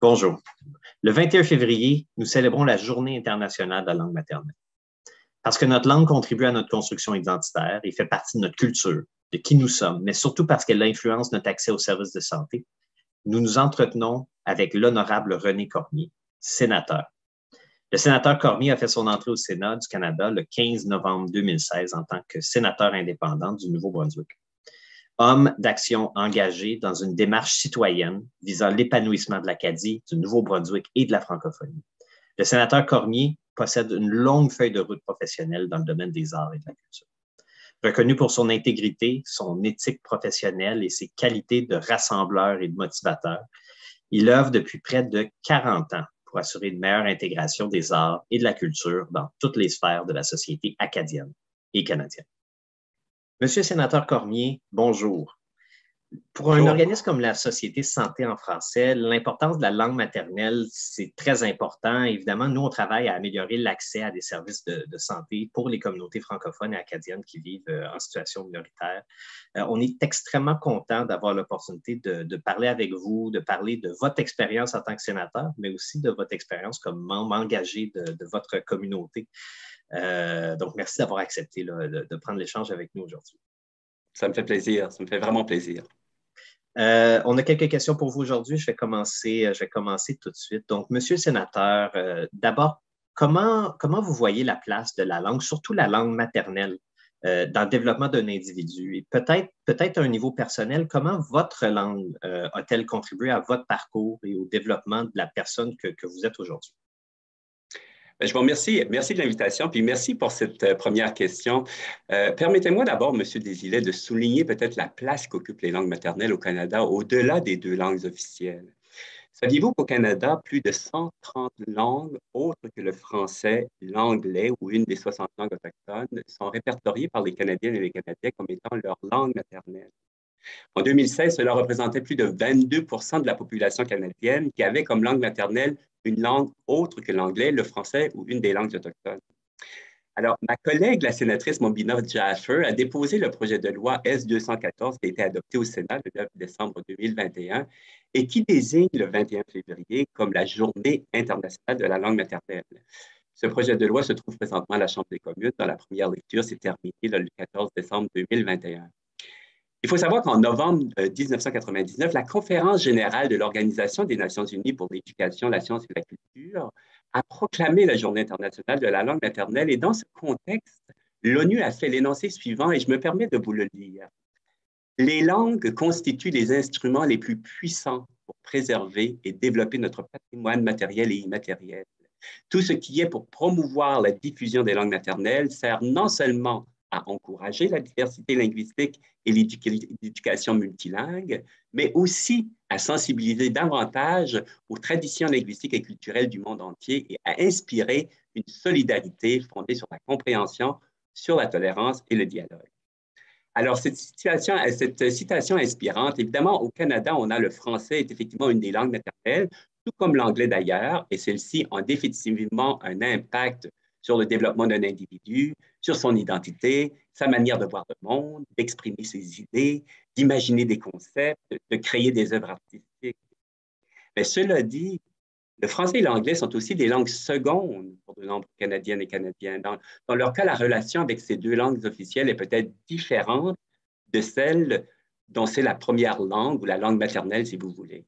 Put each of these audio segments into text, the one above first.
Bonjour. Le 21 février, nous célébrons la Journée internationale de la langue maternelle. Parce que notre langue contribue à notre construction identitaire et fait partie de notre culture, de qui nous sommes, mais surtout parce qu'elle influence notre accès aux services de santé, nous nous entretenons avec l'honorable René Cormier, sénateur. Le sénateur Cormier a fait son entrée au Sénat du Canada le 15 novembre 2016 en tant que sénateur indépendant du Nouveau-Brunswick. Homme d'action engagé dans une démarche citoyenne visant l'épanouissement de l'Acadie, du Nouveau-Brunswick et de la francophonie. Le sénateur Cormier possède une longue feuille de route professionnelle dans le domaine des arts et de la culture. Reconnu pour son intégrité, son éthique professionnelle et ses qualités de rassembleur et de motivateur, il œuvre depuis près de 40 ans pour assurer une meilleure intégration des arts et de la culture dans toutes les sphères de la société acadienne et canadienne. Monsieur le sénateur Cormier, bonjour. Pour un organisme comme la Société Santé en français, l'importance de la langue maternelle, c'est très important. Évidemment, nous, on travaille à améliorer l'accès à des services de santé pour les communautés francophones et acadiennes qui vivent en situation minoritaire. On est extrêmement content d'avoir l'opportunité de parler avec vous, de parler de votre expérience en tant que sénateur, mais aussi de votre expérience comme membre engagé de votre communauté. Donc, merci d'avoir accepté de prendre l'échange avec nous aujourd'hui. Ça me fait plaisir, ça me fait vraiment plaisir. On a quelques questions pour vous aujourd'hui. Je vais commencer tout de suite. Donc, Monsieur le sénateur, d'abord, comment vous voyez la place de la langue, surtout la langue maternelle, dans le développement d'un individu? Et peut-être à un niveau personnel, comment votre langue a-t-elle contribué à votre parcours et au développement de la personne que vous êtes aujourd'hui? Je vous remercie. Merci de l'invitation, puis merci pour cette première question. Permettez-moi d'abord, M. Desilets, de souligner peut-être la place qu'occupent les langues maternelles au Canada au-delà des deux langues officielles. Saviez-vous qu'au Canada, plus de 130 langues autres que le français, l'anglais ou une des 60 langues autochtones sont répertoriées par les Canadiennes et les Canadiens comme étant leur langue maternelle? En 2016, cela représentait plus de 22 de la population canadienne qui avait comme langue maternelle une langue autre que l'anglais, le français ou une des langues autochtones. Alors, ma collègue, la sénatrice Mombina Jaffer, a déposé le projet de loi S-214 qui a été adopté au Sénat le 9 décembre 2021 et qui désigne le 21 février comme la Journée internationale de la langue maternelle. Ce projet de loi se trouve présentement à la Chambre des communes. Dans la première lecture, c'est terminé le 14 décembre 2021. Il faut savoir qu'en novembre 1999, la Conférence générale de l'Organisation des Nations unies pour l'éducation, la science et la culture a proclamé la Journée internationale de la langue maternelle. Et dans ce contexte, l'ONU a fait l'énoncé suivant, et je me permets de vous le lire. Les langues constituent les instruments les plus puissants pour préserver et développer notre patrimoine matériel et immatériel. Tout ce qui est pour promouvoir la diffusion des langues maternelles sert non seulement à encourager la diversité linguistique et l'éducation multilingue, mais aussi à sensibiliser davantage aux traditions linguistiques et culturelles du monde entier et à inspirer une solidarité fondée sur la compréhension, sur la tolérance et le dialogue. Alors, cette citation inspirante, évidemment, au Canada, on a le français est effectivement une des langues maternelles, tout comme l'anglais d'ailleurs, et celle-ci a définitivement un impact sur le développement d'un individu, sur son identité, sa manière de voir le monde, d'exprimer ses idées, d'imaginer des concepts, de créer des œuvres artistiques. Mais cela dit, le français et l'anglais sont aussi des langues secondes pour de nombreux Canadiennes et Canadiens. Dans leur cas, la relation avec ces deux langues officielles est peut-être différente de celle dont c'est la première langue ou la langue maternelle, si vous voulez.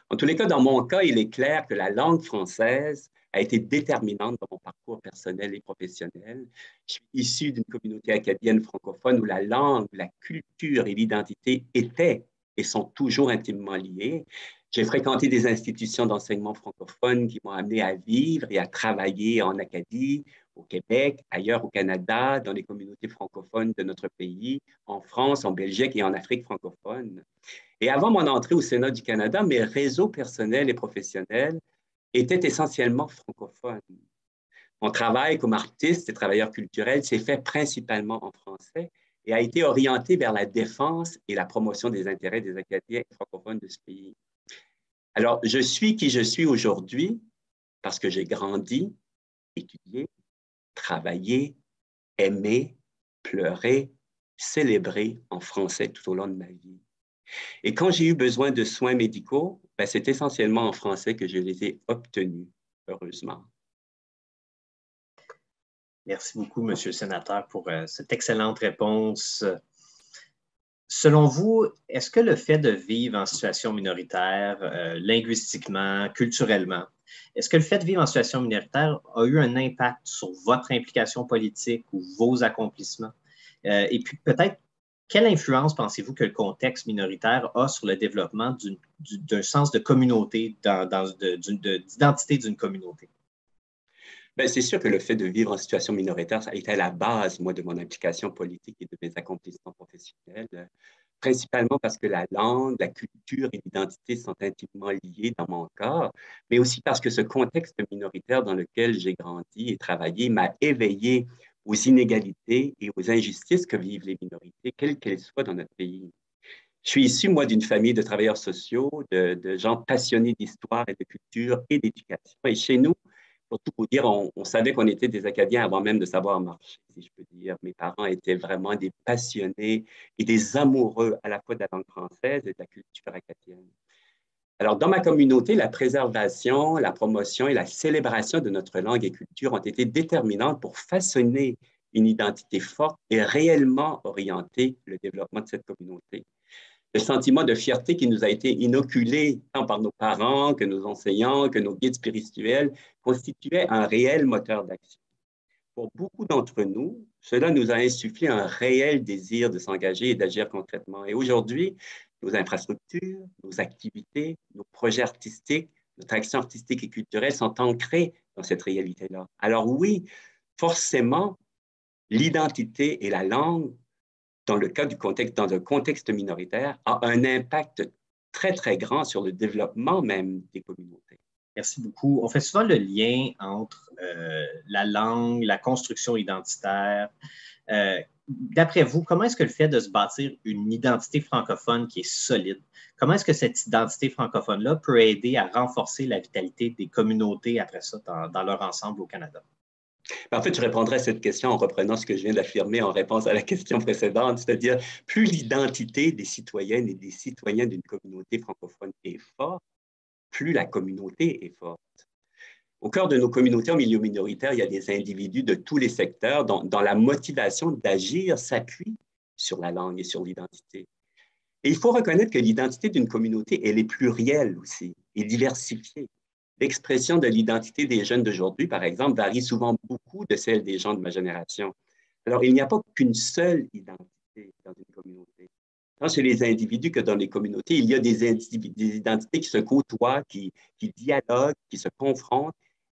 En tous les cas, dans mon cas, il est clair que la langue française a été déterminante dans mon parcours personnel et professionnel. Je suis issu d'une communauté acadienne francophone où la langue, la culture et l'identité étaient et sont toujours intimement liées. J'ai fréquenté des institutions d'enseignement francophone qui m'ont amené à vivre et à travailler en Acadie, au Québec, ailleurs au Canada, dans les communautés francophones de notre pays, en France, en Belgique et en Afrique francophone. Et avant mon entrée au Sénat du Canada, mes réseaux personnels et professionnels étaient essentiellement francophones. Mon travail comme artiste et travailleur culturel s'est fait principalement en français et a été orienté vers la défense et la promotion des intérêts des Acadiens francophones de ce pays. Alors, je suis qui je suis aujourd'hui parce que j'ai grandi, étudié, travaillé, aimé, pleuré, célébré en français tout au long de ma vie. Et quand j'ai eu besoin de soins médicaux, ben, c'est essentiellement en français que je les ai obtenus, heureusement. Merci beaucoup, Monsieur le sénateur, pour cette excellente réponse. Selon vous, est-ce que le fait de vivre en situation minoritaire, linguistiquement, culturellement, est-ce que le fait de vivre en situation minoritaire a eu un impact sur votre implication politique ou vos accomplissements? Et puis peut-être, quelle influence pensez-vous que le contexte minoritaire a sur le développement d'un sens de communauté, d'identité d'une communauté? Bien, c'est sûr que le fait de vivre en situation minoritaire, ça a été à la base, moi, de mon implication politique et de mes accomplissements professionnels, principalement parce que la langue, la culture et l'identité sont intimement liées dans mon cas, mais aussi parce que ce contexte minoritaire dans lequel j'ai grandi et travaillé m'a éveillé aux inégalités et aux injustices que vivent les minorités, quelles qu'elles soient dans notre pays. Je suis issu, moi, d'une famille de travailleurs sociaux, de gens passionnés d'histoire et de culture et d'éducation. Et chez nous, pour tout vous dire, on savait qu'on était des Acadiens avant même de savoir marcher, si je peux dire. Mes parents étaient vraiment des passionnés et des amoureux à la fois de la langue française et de la culture acadienne. Alors, dans ma communauté, la préservation, la promotion et la célébration de notre langue et culture ont été déterminantes pour façonner une identité forte et réellement orienter le développement de cette communauté. Le sentiment de fierté qui nous a été inoculé tant par nos parents que nos enseignants, que nos guides spirituels, constituait un réel moteur d'action. Pour beaucoup d'entre nous, cela nous a insufflé un réel désir de s'engager et d'agir concrètement. Et aujourd'hui, nos infrastructures, nos activités, nos projets artistiques, notre action artistique et culturelle sont ancrés dans cette réalité-là. Alors oui, forcément, l'identité et la langue dans le cas du contexte, dans un contexte minoritaire, a un impact très, très grand sur le développement même des communautés. Merci beaucoup. On fait souvent le lien entre la langue, la construction identitaire. D'après vous, comment est-ce que le fait de se bâtir une identité francophone qui est solide, comment est-ce que cette identité francophone-là peut aider à renforcer la vitalité des communautés après ça dans leur ensemble au Canada? En fait, je répondrai à cette question en reprenant ce que je viens d'affirmer en réponse à la question précédente, c'est-à-dire plus l'identité des citoyennes et des citoyens d'une communauté francophone est forte, plus la communauté est forte. Au cœur de nos communautés en milieu minoritaire, il y a des individus de tous les secteurs dont la motivation d'agir s'appuie sur la langue et sur l'identité. Et il faut reconnaître que l'identité d'une communauté, elle est plurielle aussi et diversifiée. L'expression de l'identité des jeunes d'aujourd'hui, par exemple, varie souvent beaucoup de celle des gens de ma génération. Alors, il n'y a pas qu'une seule identité dans une communauté. Tant chez les individus que dans les communautés, il y a des identités qui se côtoient, qui dialoguent, qui se confrontent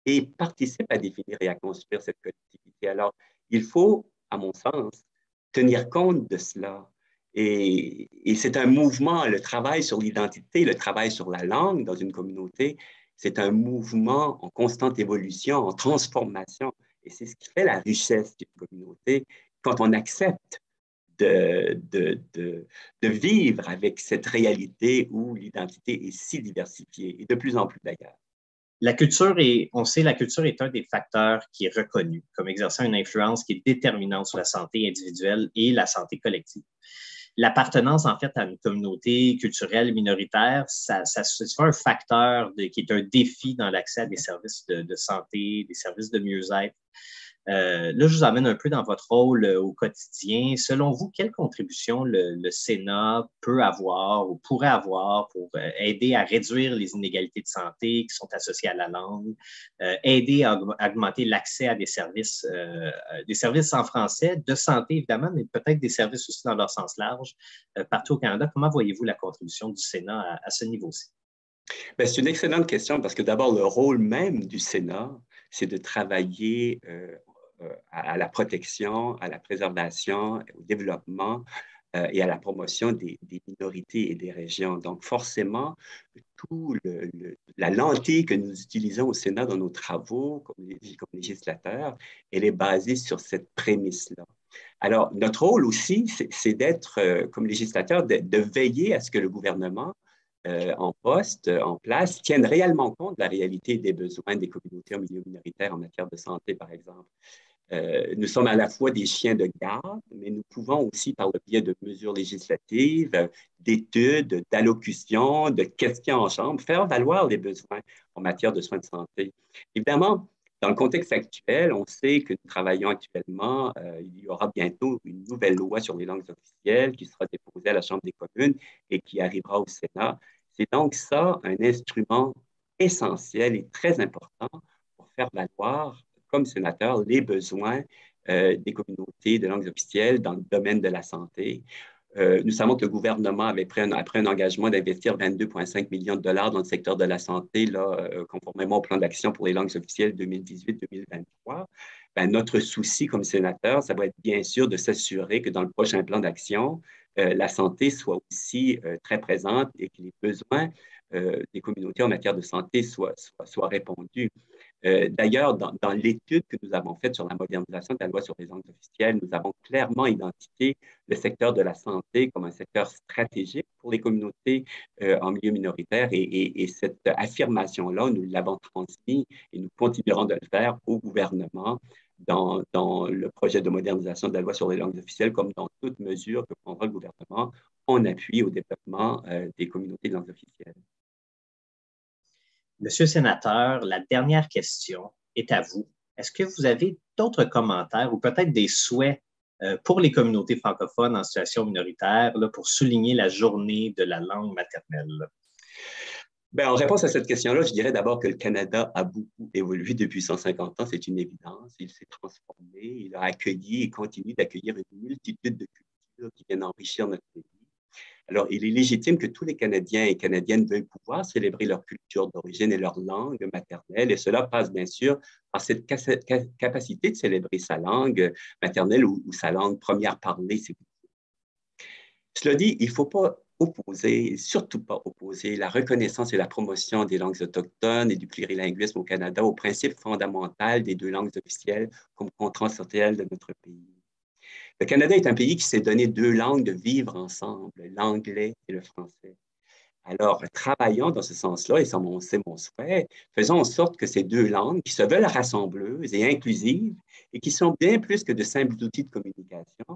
et participent à définir et à construire cette collectivité. Alors, il faut, à mon sens, tenir compte de cela. Et c'est un mouvement, le travail sur l'identité, le travail sur la langue dans une communauté, c'est un mouvement en constante évolution, en transformation. Et c'est ce qui fait la richesse d'une communauté quand on accepte de vivre avec cette réalité où l'identité est si diversifiée, et de plus en plus d'ailleurs. On sait, la culture est un des facteurs qui est reconnu comme exerçant une influence qui est déterminante sur la santé individuelle et la santé collective. L'appartenance, en fait, à une communauté culturelle minoritaire, c'est un facteur qui est un défi dans l'accès à des services de santé, des services de mieux-être. Là, je vous amène un peu dans votre rôle au quotidien. Selon vous, quelle contribution le Sénat peut avoir ou pourrait avoir pour aider à réduire les inégalités de santé qui sont associées à la langue, aider à augmenter l'accès à des services en français, de santé évidemment, mais peut-être des services aussi dans leur sens large partout au Canada? Comment voyez-vous la contribution du Sénat à ce niveau-ci? Bien, c'est une excellente question parce que d'abord, le rôle même du Sénat, c'est de travailler à la protection, à la préservation, au développement et à la promotion des minorités et des régions. Donc, forcément, tout la lentille que nous utilisons au Sénat dans nos travaux comme législateurs, elle est basée sur cette prémisse-là. Alors, notre rôle aussi, c'est d'être, comme législateur, de veiller à ce que le gouvernement en poste, en place, tienne réellement compte de la réalité des besoins des communautés en milieu minoritaire en matière de santé, par exemple. Nous sommes à la fois des chiens de garde, mais nous pouvons aussi, par le biais de mesures législatives, d'études, d'allocutions, de questions en chambre, faire valoir les besoins en matière de soins de santé. Évidemment, dans le contexte actuel, on sait que nous travaillons actuellement, il y aura bientôt une nouvelle loi sur les langues officielles qui sera déposée à la Chambre des communes et qui arrivera au Sénat. C'est donc ça un instrument essentiel et très important pour faire valoir comme sénateur les besoins des communautés de langues officielles dans le domaine de la santé. Nous savons que le gouvernement avait pris un engagement d'investir 22,5 millions de dollars dans le secteur de la santé, là, conformément au plan d'action pour les langues officielles 2018-2023. Ben, notre souci comme sénateur, ça va être bien sûr de s'assurer que dans le prochain plan d'action, la santé soit aussi très présente et que les besoins des communautés en matière de santé soient répondus. D'ailleurs, dans l'étude que nous avons faite sur la modernisation de la loi sur les langues officielles, nous avons clairement identifié le secteur de la santé comme un secteur stratégique pour les communautés en milieu minoritaire et cette affirmation-là, nous l'avons transmise et nous continuerons de le faire au gouvernement dans le projet de modernisation de la loi sur les langues officielles, comme dans toute mesure que prendra le gouvernement en appui au développement des communautés de langues officielles. Monsieur le sénateur, la dernière question est à vous. Est-ce que vous avez d'autres commentaires ou peut-être des souhaits pour les communautés francophones en situation minoritaire là, pour souligner la journée de la langue maternelle? Bien, en réponse à cette question-là, je dirais d'abord que le Canada a beaucoup évolué depuis 150 ans, c'est une évidence. Il s'est transformé, il a accueilli et continue d'accueillir une multitude de cultures qui viennent enrichir notre pays. Alors, il est légitime que tous les Canadiens et Canadiennes veuillent pouvoir célébrer leur culture d'origine et leur langue maternelle, et cela passe bien sûr par cette capacité de célébrer sa langue maternelle ou sa langue première parlée. Cela dit, il ne faut pas opposer, surtout pas opposer, la reconnaissance et la promotion des langues autochtones et du plurilinguisme au Canada au principe fondamental des deux langues officielles comme contrat essentiel de notre pays. Le Canada est un pays qui s'est donné deux langues de vivre ensemble, l'anglais et le français. Alors, travaillons dans ce sens-là, et c'est mon souhait, faisons en sorte que ces deux langues, qui se veulent rassembleuses et inclusives, et qui sont bien plus que de simples outils de communication,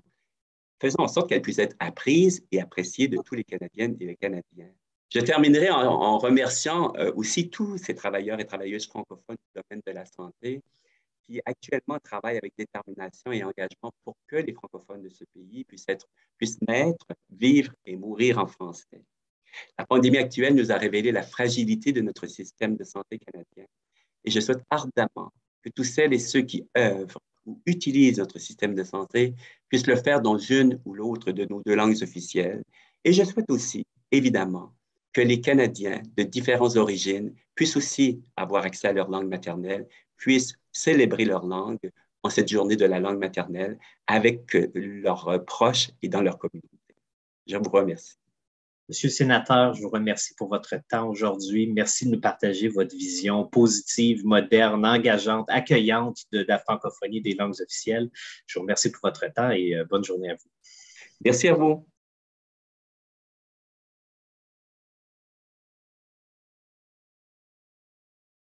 faisons en sorte qu'elles puissent être apprises et appréciées de tous les Canadiennes et les Canadiens. Je terminerai en remerciant aussi tous ces travailleurs et travailleuses francophones du domaine de la santé qui actuellement travaillent avec détermination et engagement pour que les francophones de ce pays puissent naître, vivre et mourir en français. La pandémie actuelle nous a révélé la fragilité de notre système de santé canadien et je souhaite ardemment que tous celles et ceux qui œuvrent ou utilisent notre système de santé puissent le faire dans une ou l'autre de nos deux langues officielles. Et je souhaite aussi, évidemment, que les Canadiens de différentes origines puissent aussi avoir accès à leur langue maternelle, puissent célébrer leur langue en cette journée de la langue maternelle avec leurs proches et dans leur communauté. Je vous remercie. Monsieur le sénateur, je vous remercie pour votre temps aujourd'hui. Merci de nous partager votre vision positive, moderne, engageante, accueillante de la francophonie des langues officielles. Je vous remercie pour votre temps et bonne journée à vous. Merci à vous.